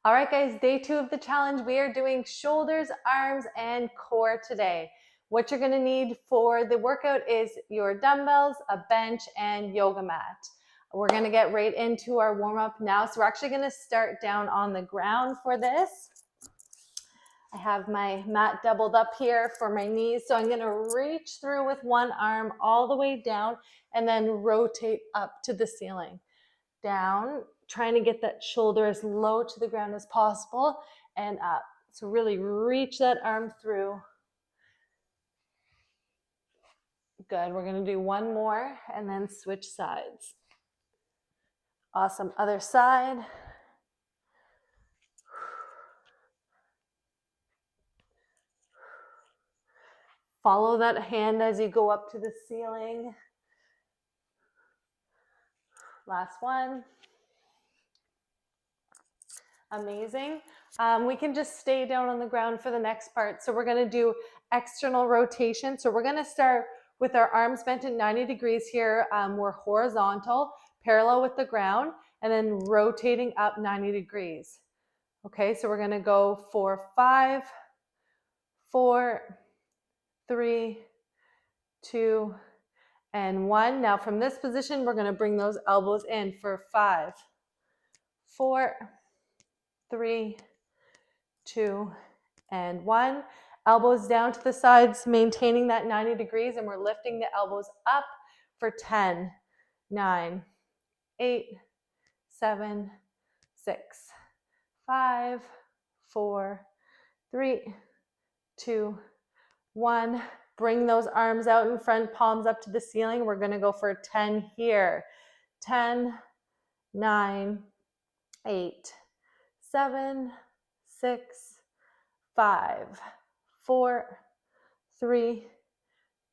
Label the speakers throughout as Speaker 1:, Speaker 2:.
Speaker 1: All right, guys, day 2 of the challenge. We are doing shoulders, arms, and core today. What you're gonna need for the workout is your dumbbells, a bench, and yoga mat. We're gonna get right into our warm-up now. So we're actually gonna start down on the ground for this. I have my mat doubled up here for my knees. So I'm gonna reach through with one arm all the way down and then rotate up to the ceiling. Down, trying to get that shoulder as low to the ground as possible and up. So really reach that arm through. Good. We're going to do one more and then switch sides. Awesome. Other side. Follow that hand as you go up to the ceiling. Last one. Amazing. We can just stay down on the ground for the next part. So we're going to do external rotation. So we're going to start with our arms bent at 90 degrees here. We're horizontal, parallel with the ground, and then rotating up 90 degrees. Okay, so we're going to go for 5, 4, 3, 2, and 1. Now from this position, we're going to bring those elbows in for 5, 4, 3, 2, and 1. Elbows down to the sides, maintaining that 90 degrees, and we're lifting the elbows up for 10, 9, 8, 7, 6, 5, 4, 3, 2, 1. Bring those arms out in front, palms up to the ceiling. We're going to go for 10 here. 10, 9, 8, 7, 6, 5, 4, 3,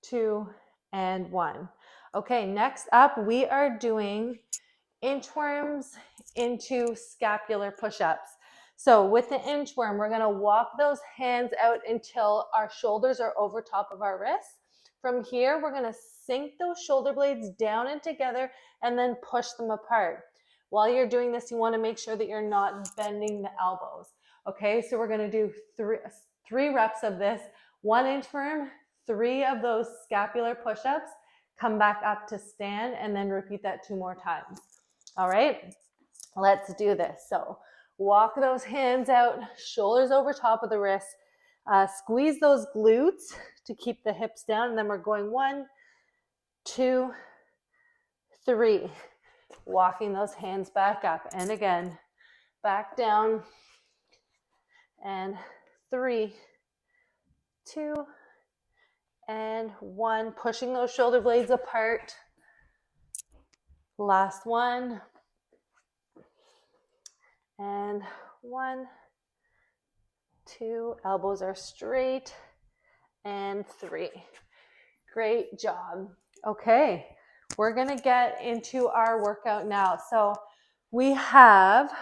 Speaker 1: 2, and 1. Okay, next up, we are doing inchworms into scapular push-ups. So with the inchworm, we're going to walk those hands out until our shoulders are over top of our wrists. From here, we're going to sink those shoulder blades down and together and then push them apart. While you're doing this, you want to make sure that you're not bending the elbows. Okay, so we're going to do three reps of this. 1 inchworm, 3 of those scapular push-ups, come back up to stand, and then repeat that 2 more times. All right, let's do this. So walk those hands out, shoulders over top of the wrists. Squeeze those glutes to keep the hips down. And then we're going 1, 2, 3. Walking those hands back up. And again, back down. And 3, 2, and 1. Pushing those shoulder blades apart. Last one. And 1, 2. Elbows are straight. And 3. Great job. Okay, we're going to get into our workout now. So we have,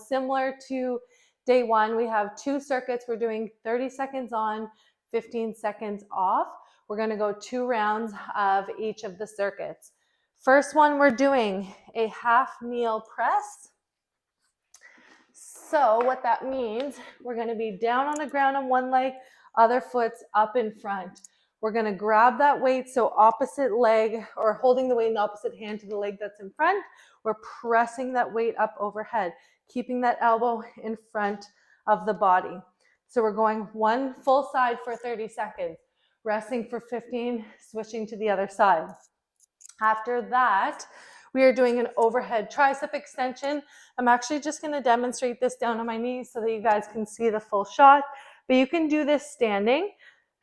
Speaker 1: similar to day 1, we have 2 circuits. We're doing 30 seconds on, 15 seconds off. We're going to go 2 rounds of each of the circuits. First one, we're doing a half kneel press. So what that means, we're going to be down on the ground on one leg, other foot's up in front. We're going to grab that weight, so opposite leg, or holding the weight in the opposite hand to the leg that's in front. We're pressing that weight up overhead, keeping that elbow in front of the body. So we're going one full side for 30 seconds, resting for 15, switching to the other side. After that, we are doing an overhead tricep extension. I'm actually just going to demonstrate this down on my knees so that you guys can see the full shot, but you can do this standing.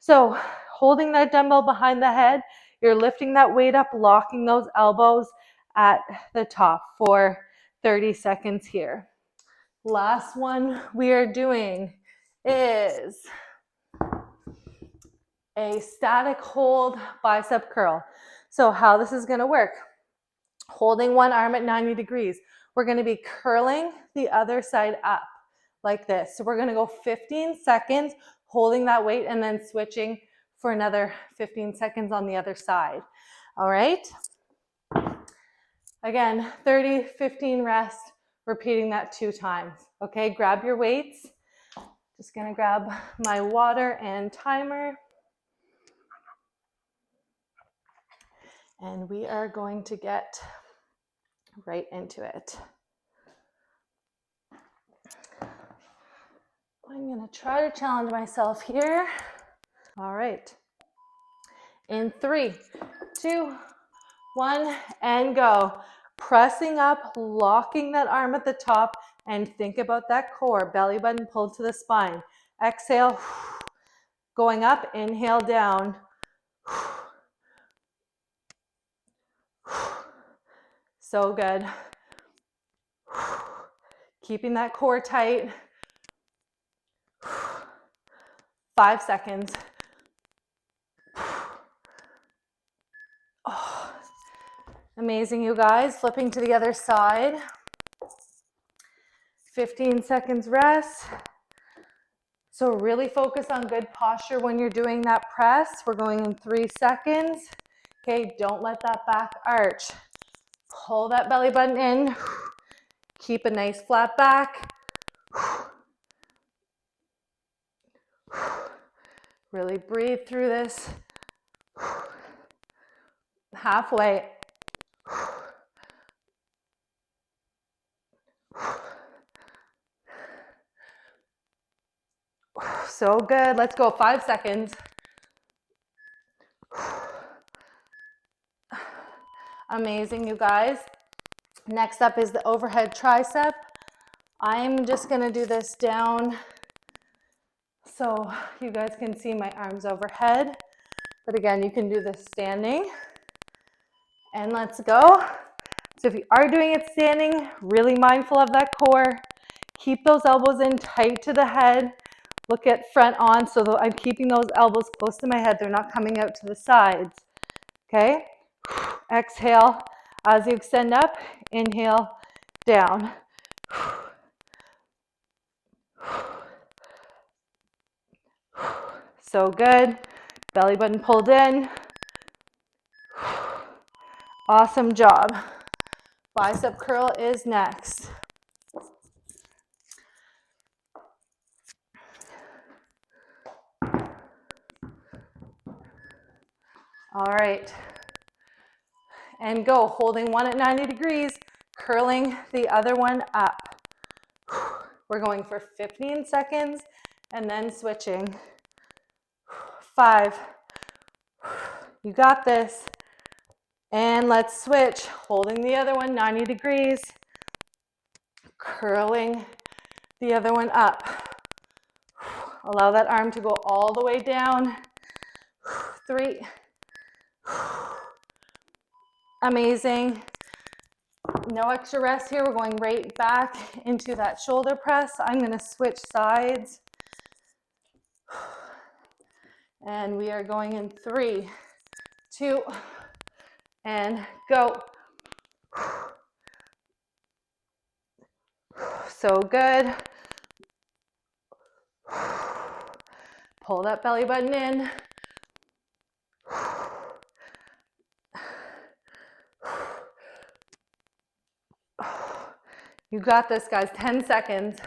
Speaker 1: So holding that dumbbell behind the head, you're lifting that weight up, locking those elbows at the top for 30 seconds here. Last one we are doing is a static hold bicep curl. So how this is going to work, holding one arm at 90 degrees, we're going to be curling the other side up like this. So we're going to go 15 seconds holding that weight and then switching for another 15 seconds on the other side. All right. Again, 30, 15 rest, repeating that 2 times. Okay, grab your weights. Just gonna grab my water and timer. And we are going to get right into it. I'm gonna try to challenge myself here. All right. In 3, 2, 1, and go. Pressing up, locking that arm at the top, and think about that core. Belly button pulled to the spine. Exhale, going up, inhale down. So good. Keeping that core tight. 5 seconds. Oh, amazing, you guys. Flipping to the other side. 15 seconds rest. So really focus on good posture when you're doing that press. We're going in 3 seconds. Okay, don't let that back arch. Pull that belly button in. Keep a nice flat back. Really breathe through this. Halfway. So good. Let's go. 5 seconds. Amazing, you guys. Next up is the overhead tricep. I'm just going to do this down so you guys can see my arms overhead. But again, you can do this standing. And let's go. So if you are doing it standing, really mindful of that core. Keep those elbows in tight to the head. Look at front on so that I'm keeping those elbows close to my head. They're not coming out to the sides. Okay? Exhale. As you extend up, inhale, down. So good. Belly button pulled in. Awesome job. Bicep curl is next. All right. And go, holding one at 90 degrees, curling the other one up. We're going for 15 seconds and then switching. 5. You got this. And let's switch, holding the other one 90 degrees, curling the other one up. Allow that arm to go all the way down. 3. Amazing. No extra rest here. We're going right back into that shoulder press. I'm going to switch sides. And we are going in 3, 2, and go. So good. Pull that belly button in. You got this, guys. 10 seconds.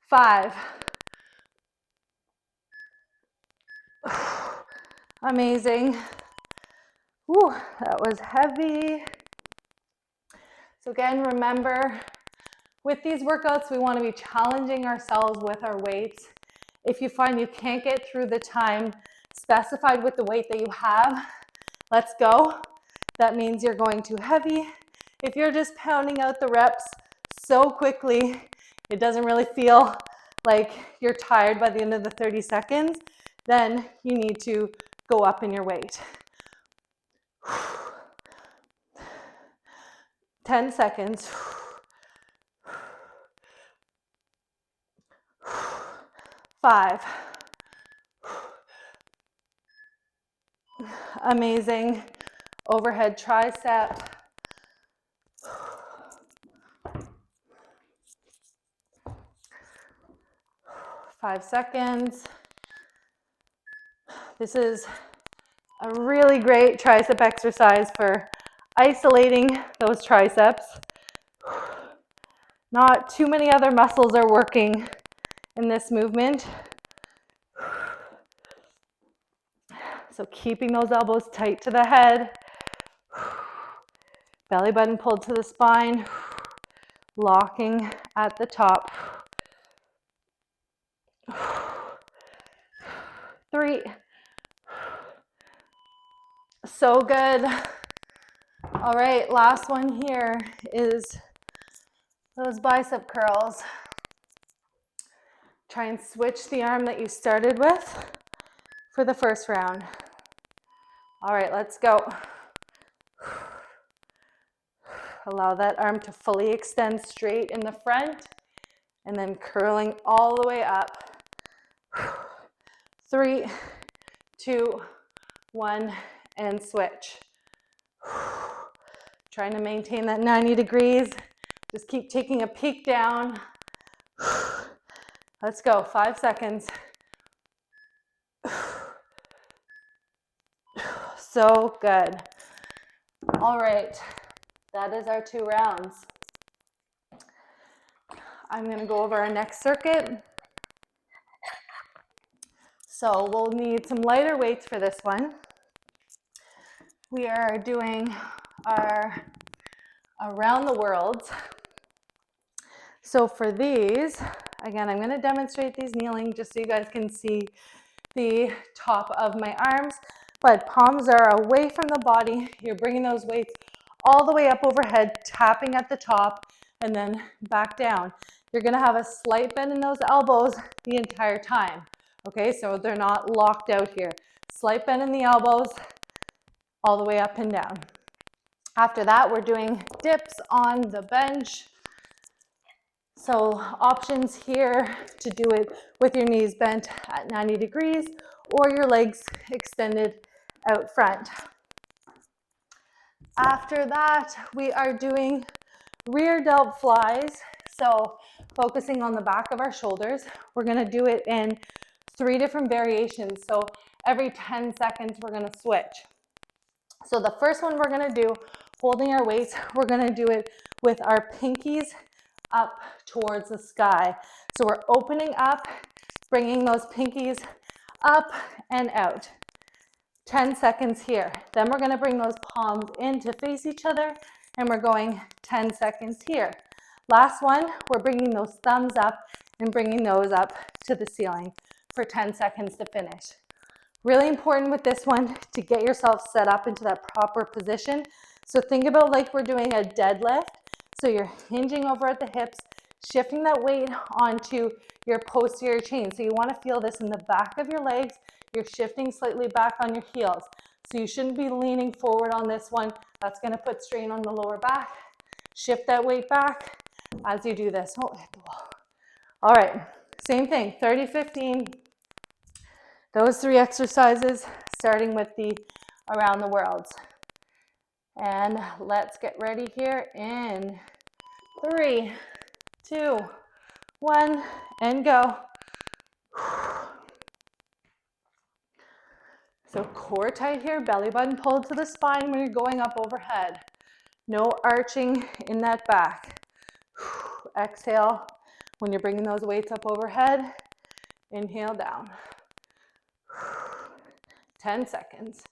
Speaker 1: 5. Amazing. Whew, that was heavy. So again, remember, with these workouts, we want to be challenging ourselves with our weights. If you find you can't get through the time specified with the weight that you have, let's go. That means you're going too heavy. If you're just pounding out the reps so quickly, it doesn't really feel like you're tired by the end of the 30 seconds, then you need to go up in your weight. 10 seconds. 5. Amazing. Overhead tricep. 5 seconds. This is a really great tricep exercise for isolating those triceps. Not too many other muscles are working in this movement. So keeping those elbows tight to the head. Belly button pulled to the spine. Locking at the top. 3. So good. All right, last one here is those bicep curls. Try and switch the arm that you started with for the first round. All right, let's go. Allow that arm to fully extend straight in the front and then curling all the way up. 3, 2, 1, and switch. Trying to maintain that 90 degrees. Just keep taking a peek down. Let's go, 5 seconds. So good. All right, that is our 2 rounds. I'm going to go over our next circuit. So we'll need some lighter weights for this one. We are doing our around the world. So for these, again, I'm going to demonstrate these kneeling just so you guys can see the top of my arms, but palms are away from the body. You're bringing those weights all the way up overhead, tapping at the top, and then back down. You're going to have a slight bend in those elbows the entire time. Okay, so they're not locked out here. Slight bend in the elbows, all the way up and down. After that, we're doing dips on the bench. So options here to do it with your knees bent at 90 degrees or your legs extended out front. After that, we are doing rear delt flies. So focusing on the back of our shoulders. We're going to do it in 3 different variations. So every 10 seconds, we're going to switch. So the first one we're going to do, holding our weights, we're going to do it with our pinkies up towards the sky. So we're opening up, bringing those pinkies up and out. 10 seconds here. Then we're going to bring those palms in to face each other, and we're going 10 seconds here. Last one, we're bringing those thumbs up and bringing those up to the ceiling for 10 seconds to finish. Really important with this one to get yourself set up into that proper position. So think about like we're doing a deadlift. So you're hinging over at the hips, shifting that weight onto your posterior chain. So you want to feel this in the back of your legs. You're shifting slightly back on your heels. So you shouldn't be leaning forward on this one. That's going to put strain on the lower back. Shift that weight back as you do this. Oh, hit the wall. All right, same thing, 30, 15. Those 3 exercises, starting with the around the world. And let's get ready here in 3, 2, 1, and go. So core tight here, belly button pulled to the spine when you're going up overhead. No arching in that back. Exhale when you're bringing those weights up overhead. Inhale down. 10 seconds.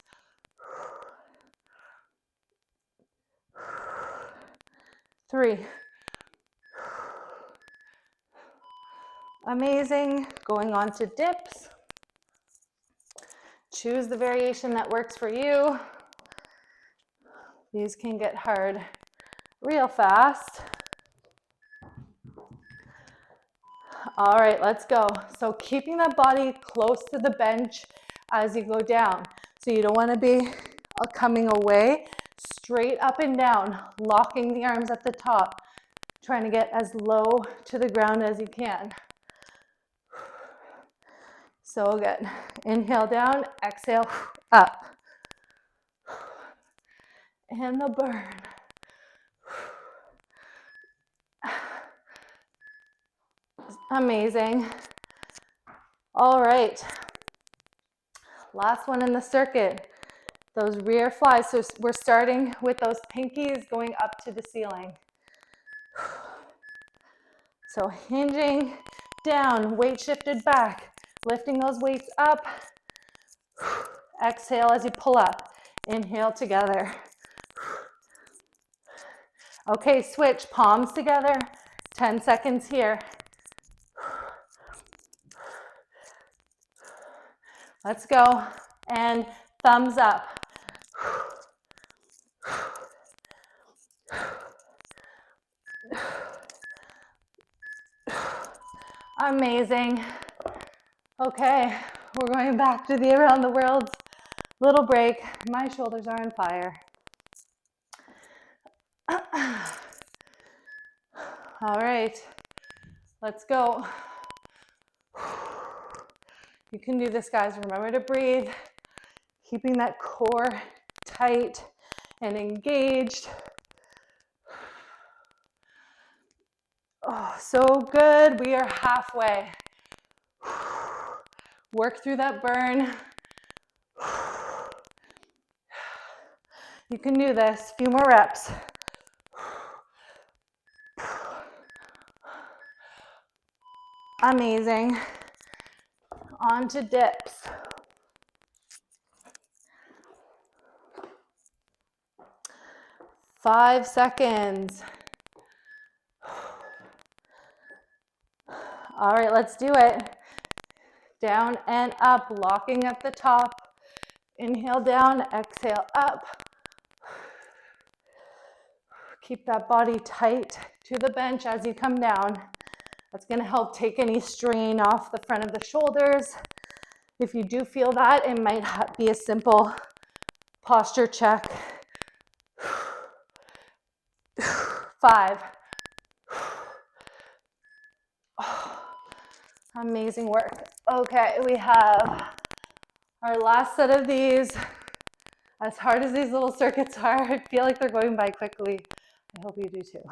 Speaker 1: Three. Amazing. Going on to dips. Choose the variation that works for you. These can get hard real fast. All right, let's go. So keeping that body close to the bench as you go down. So you don't want to be coming away. Straight up and down, locking the arms at the top, trying to get as low to the ground as you can. So good. Inhale down, exhale up. And the burn. Amazing. All right. Last one in the circuit. those rear flies. So we're starting with those pinkies going up to the ceiling. So hinging down, weight shifted back, lifting those weights up. Exhale as you pull up. Inhale together. Okay, switch, palms together. 10 seconds here. Let's go. And thumbs up. Amazing. Okay, we're going back to the around the world. Little break. My shoulders are on fire. All right, let's go. You can do this, guys. Remember to breathe, keeping that core tight and engaged. Oh, so good. We are halfway. Work through that burn. You can do this. A few more reps. Amazing. On to dips. Five seconds. All right, let's do it. Down and up, locking at the top. Inhale down, exhale up. Keep that body tight to the bench as you come down. That's going to help take any strain off the front of the shoulders. If you do feel that, it might be a simple posture check. 5. Amazing work. Okay, we have our last set of these. As hard as these little circuits are, I feel like they're going by quickly. I hope you do too.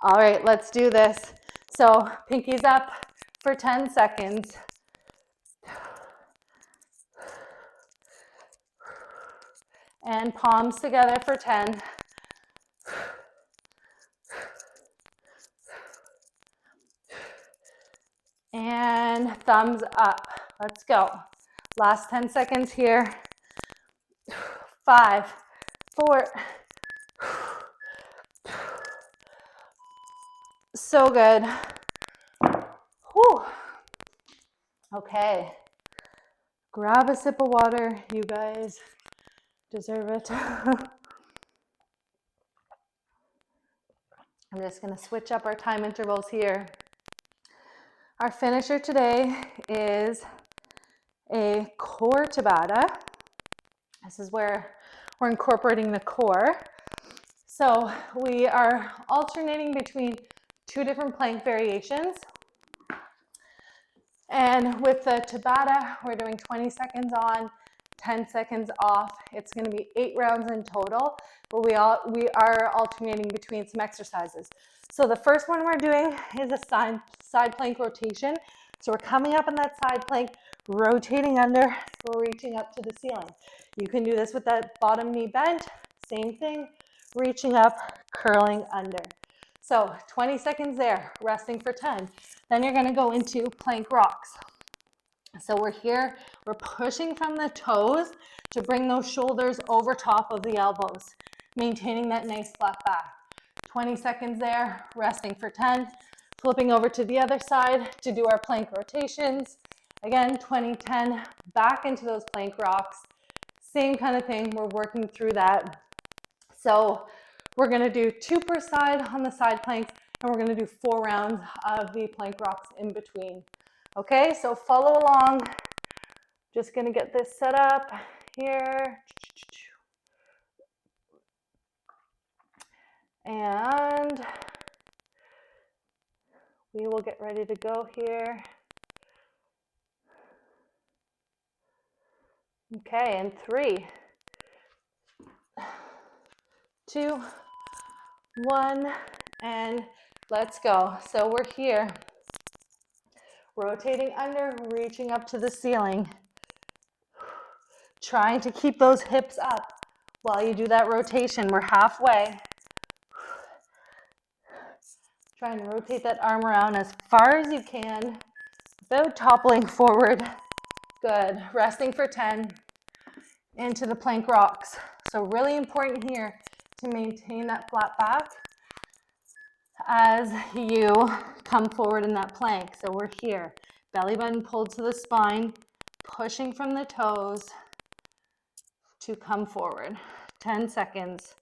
Speaker 1: All right, let's do this. So pinkies up for 10 seconds. And palms together for 10. And thumbs up. Let's go. Last 10 seconds here. 5, 4. So good. Whew. Okay. Grab a sip of water. You guys deserve it. I'm just going to switch up our time intervals here. Our finisher today is a core TABATA. This is where we're incorporating the core. So we are alternating between 2 different plank variations. And with the TABATA, we're doing 20 seconds on, 10 seconds off. It's going to be 8 rounds in total, but we are alternating between some exercises. So the first one we're doing is a side plank rotation. So we're coming up on that side plank, rotating under, we're reaching up to the ceiling. You can do this with that bottom knee bent, same thing, reaching up, curling under. So 20 seconds there, resting for 10. Then you're going to go into plank rocks. So we're here, we're pushing from the toes to bring those shoulders over top of the elbows, maintaining that nice flat back. 20 seconds there, resting for 10. Flipping over to the other side to do our plank rotations. Again, 20, 10, back into those plank rocks. Same kind of thing, we're working through that. So we're going to do 2 per side on the side planks, and we're going to do 4 rounds of the plank rocks in between. Okay, so follow along. Just going to get this set up here. And we will get ready to go here. Okay, in 3, 2, 1, and let's go. So we're here, rotating under, reaching up to the ceiling. Trying to keep those hips up while you do that rotation. We're halfway. Trying to rotate that arm around as far as you can without toppling forward. Good. Resting for 10. Into the plank rocks. So really important here to maintain that flat back as you come forward in that plank. So we're here. Belly button pulled to the spine, pushing from the toes to come forward. 10 seconds.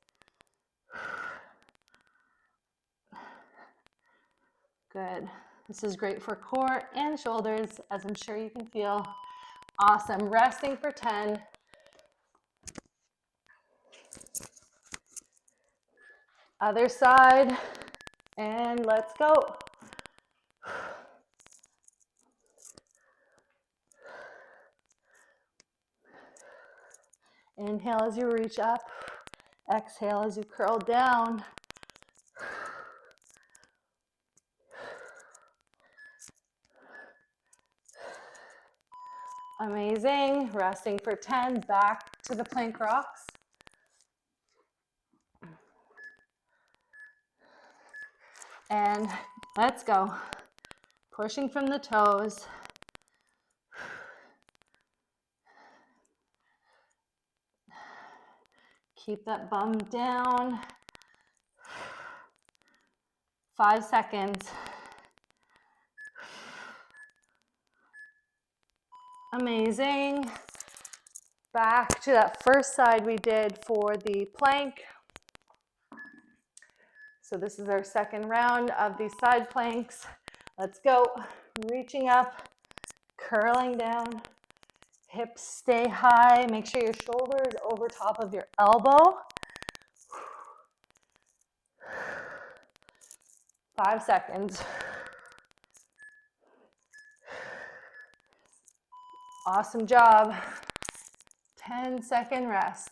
Speaker 1: Good. This is great for core and shoulders, as I'm sure you can feel. Awesome. Resting for 10. Other side. And let's go. Inhale as you reach up. Exhale as you curl down. Amazing. Resting for 10. Back to the plank rocks. And let's go. Pushing from the toes. Keep that bum down. 5 seconds. Amazing. Back to that first side we did for the plank. So this is our second round of these side planks. Let's go. Reaching up, curling down. Hips stay high. Make sure your shoulder is over top of your elbow. 5 seconds. Awesome job. 10-second rest.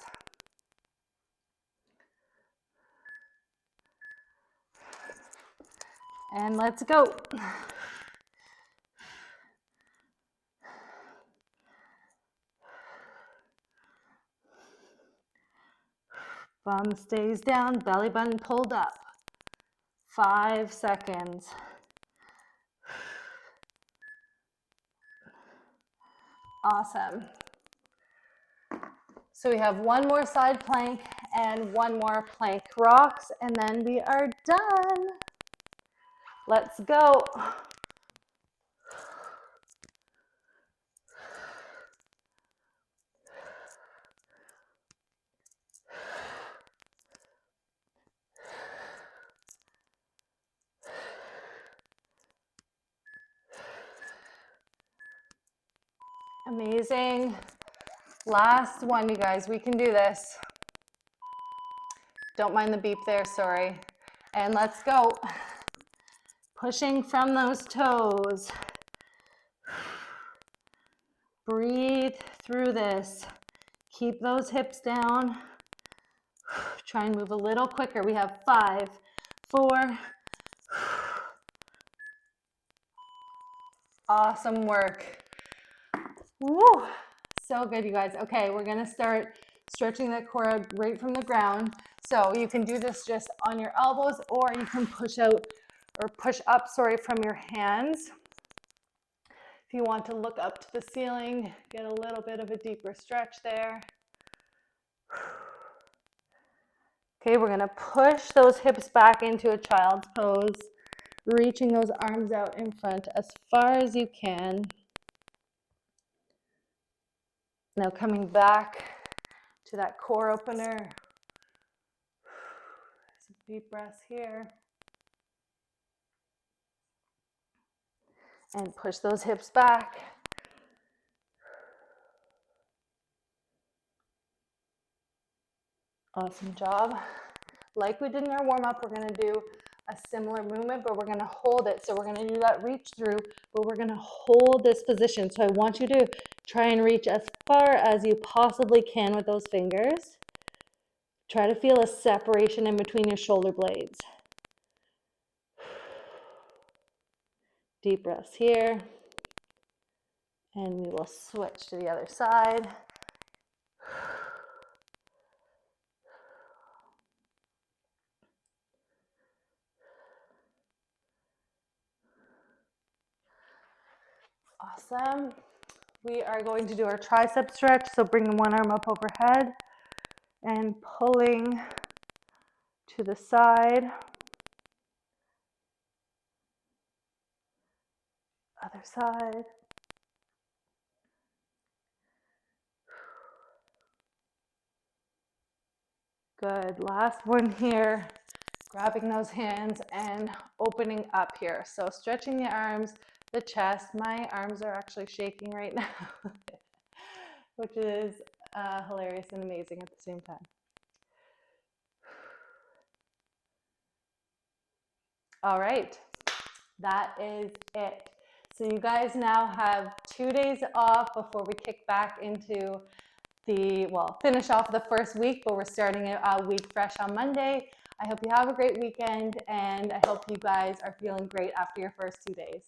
Speaker 1: And let's go. Bum stays down, belly button pulled up. 5 seconds. Awesome. So we have one more side plank and one more plank rocks, and then we are done. Let's go. Amazing. Last one, you guys. We can do this. Don't mind the beep there, sorry. And let's go. Pushing from those toes. Breathe through this. Keep those hips down. Try and move a little quicker. We have 5, 4. Awesome work. Woo. So good, you guys. Okay, we're gonna start stretching the core out right from the ground. So you can do this just on your elbows, or you can push out or push up, from your hands. If you want to look up to the ceiling, get a little bit of a deeper stretch there. Okay, we're gonna push those hips back into a child's pose, reaching those arms out in front as far as you can. Now coming back to that core opener. Some deep breaths here. And push those hips back. Awesome job. Like we did in our warm-up, we're gonna do a similar movement, but we're gonna hold it. So we're gonna do that reach through, but we're gonna hold this position. So I want you to try and reach as far as you possibly can with those fingers. Try to feel a separation in between your shoulder blades. Deep breaths here. And we will switch to the other side. Awesome. We are going to do our tricep stretch. So bringing one arm up overhead and pulling to the side. Other side. Good. Last one here. Grabbing those hands and opening up here. So stretching the arms, the chest. My arms are actually shaking right now, which is hilarious and amazing at the same time. All right, that is it. So you guys now have 2 days off before we kick back into finish off the first week, but we're starting a week fresh on Monday. I hope you have a great weekend, and I hope you guys are feeling great after your first 2 days.